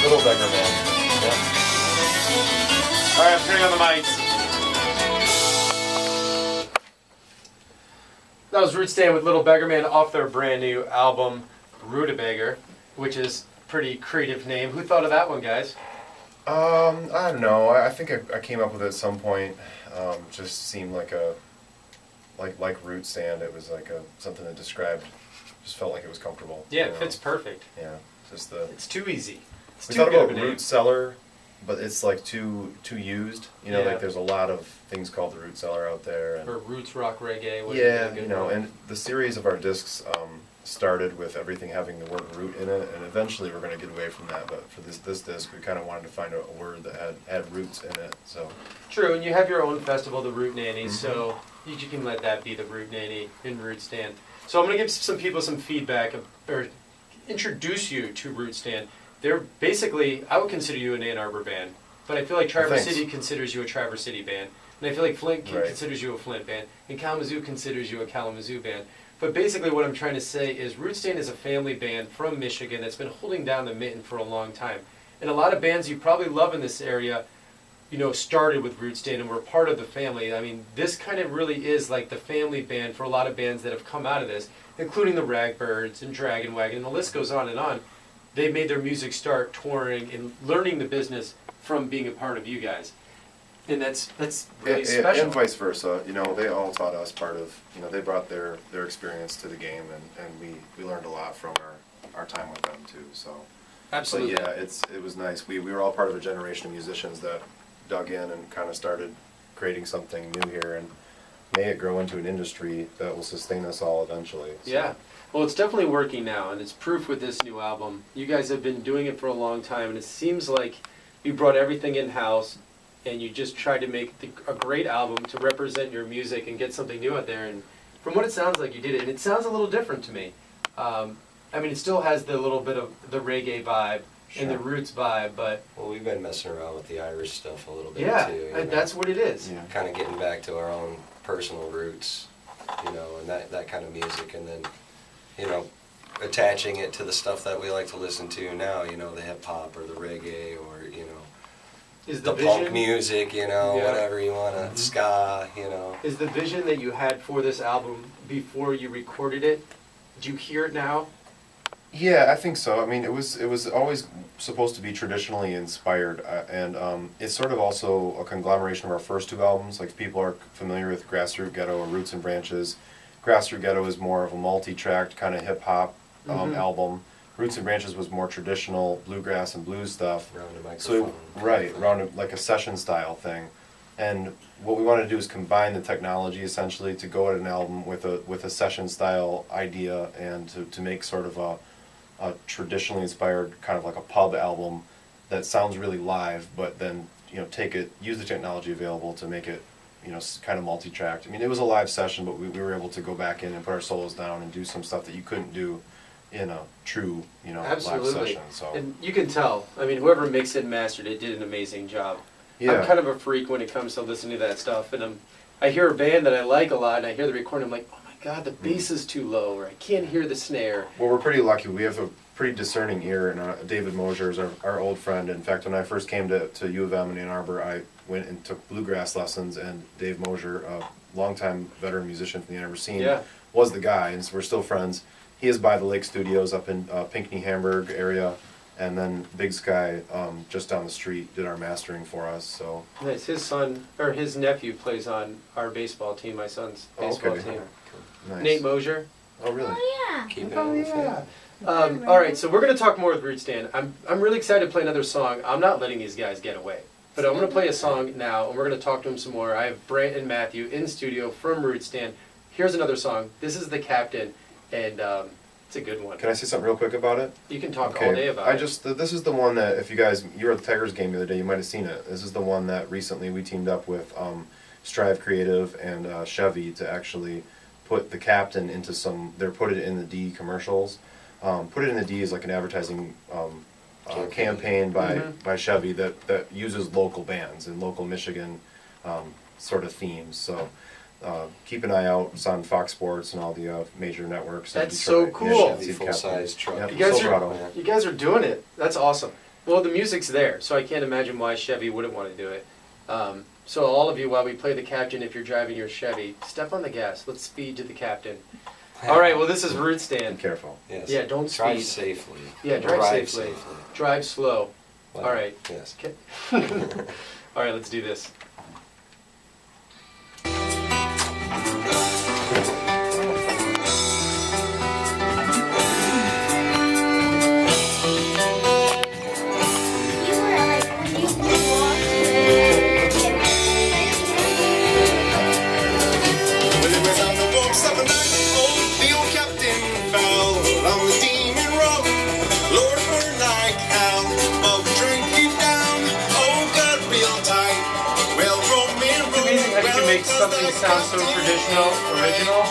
Rootabeggar band. Yep. All right, I'm turning on the mics. That was Rootstand with Rootabeggar Man off their brand new album, Rootabeggar, which is a pretty creative name. Who thought of that one, guys? I don't know. I think I came up with it at some point. Just seemed like like Rootstand. It was like something that described. Just felt like it was comfortable. Yeah, it fits perfect. Yeah, just It's too easy. It's we too thought good about of a name. root cellar, but it's like too used. You know, Yeah. like there's a lot of things called the root cellar out there. And Or roots rock reggae. yeah, you know, and the series of our discs started with everything having the word root in it, and eventually we're going to get away from that. But for this disc, we kind of wanted to find a word that had roots in it. So True, and you have your own festival, the Root Nanny, so you can let that be the Root Nanny in Rootstand. So I'm going to give some people some feedback, or introduce you to Rootstand. They're basically, I would consider you an Ann Arbor band, but I feel like Traverse thanks. City considers you a Traverse City band, and I feel like Flint Right. considers you a Flint band, and Kalamazoo considers you a Kalamazoo band. But basically what I'm trying to say is Rootstand is a family band from Michigan that's been holding down the mitten for a long time. And a lot of bands you probably love in this area, you know, started with Rootstand and were part of the family. I mean, this kind of really is like the family band for a lot of bands that have come out of this, including the Ragbirds and Dragon Wagon, and the list goes on and on. They made their music start touring and learning the business from being a part of you guys. And that's really special. And vice versa. You know, they all taught us part of, you know, they brought their experience to the game, and we learned a lot from our time with them too. So Absolutely. But yeah, it was nice. We were all part of a generation of musicians that dug in and kind of started creating something new here, and may it grow into an industry that will sustain us all eventually. So. Yeah. Well, it's definitely working now, and it's proof with this new album. You guys have been doing it for a long time, and it seems like you brought everything in-house, and you just tried to make a great album to represent your music and get something new out there. And from what it sounds like, you did it, and it sounds a little different to me. I mean, it still has the little bit of the reggae vibe and the roots vibe, but... Well, we've been messing around with the Irish stuff a little bit yeah, too. You know? That's what it is. Yeah. Kind of getting back to our own personal roots, you know, and that kind of music, and then, you know, attaching it to the stuff that we like to listen to now, you know, the hip-hop or the reggae or, you know, Is the vision, punk music, you know, Yeah. whatever you want to, ska, you know. Is the vision that you had for this album before you recorded it, do you hear it now? Yeah, I think so. I mean, it was always supposed to be traditionally inspired, and it's sort of also a conglomeration of our first two albums. Like, if people are familiar with Grassroot Ghetto or Roots and Branches, Grassroot Ghetto is more of a multi-tracked kind of hip-hop album. Roots and Branches was more traditional bluegrass and blues stuff. Around a So, microphone. around like a session style thing. And what we wanted to do is combine the technology essentially to go at an album with a session style idea, and to make sort of a traditionally inspired kind of like a pub album that sounds really live, but then, you know, use the technology available to make it, you know, kind of multi-tracked. I mean, it was a live session, but we were able to go back in and put our solos down and do some stuff that you couldn't do in a true, you know, Absolutely. live session. So And you can tell. I mean, whoever mixed it and mastered it did an amazing job. yeah. I'm kind of a freak when it comes to listening to that stuff, and I hear a band that I like a lot, and I hear the recording, I'm like, oh my god, the bass is too low, or I can't hear the snare. Well, we're pretty lucky. We have a pretty discerning ear, and David Mosier is our old friend. In fact, when I first came to U of M in Ann Arbor, I went and took bluegrass lessons, and Dave Mosier, a longtime veteran musician from the Ann Arbor scene, Yeah. was the guy, and so we're still friends. He is by the Lake Studios up in Pinckney, Hamburg area, and then Big Sky, just down the street, did our mastering for us. So Nice. His son, or his nephew, plays on our baseball team, my son's baseball okay. team. nice. Nate Mosier. Oh, really? Oh yeah. Keep it in the family. All right, so we're going to talk more with Rootstand. I'm really excited to play another song. I'm not letting these guys get away. But I'm going to play a song now, and we're going to talk to them some more. I have Brant and Matthew in studio from Rootstand. Here's another song. This is The Captain, and it's a good one. Can I say something real quick about it? You can talk all day about it. This is the one that, if you were at the Tigers game the other day, you might have seen it. This is the one that recently we teamed up with Strive Creative and Chevy to actually put The Captain into put it in the D commercials. Put It in the D is like an advertising campaign by Chevy that uses local bands and local Michigan sort of themes. So keep an eye out. It's on Fox Sports and all the major networks. That's Detroit. so cool. Yeah, Chevy full-size truck. Yep, You guys Silverado. You guys are doing it. That's awesome. Well, the music's there, so I can't imagine why Chevy wouldn't want to do it. So all of you, while we play the captain, if you're driving your Chevy, step on the gas. Let's speed to the captain. All right, well, this is Root Be Stand. careful. Yes. Yeah, don't Drive speed. safely. Yeah, drive safely. Drive slow. Well, All right. Yes. Okay. All right, let's do this. When it was on the books of a night, the old captain fell on the demon rock. Lord burned like hell, but we drink it down. Oh, God, real tight. Well, roll me, It's amazing how you can make something sound so traditional, original,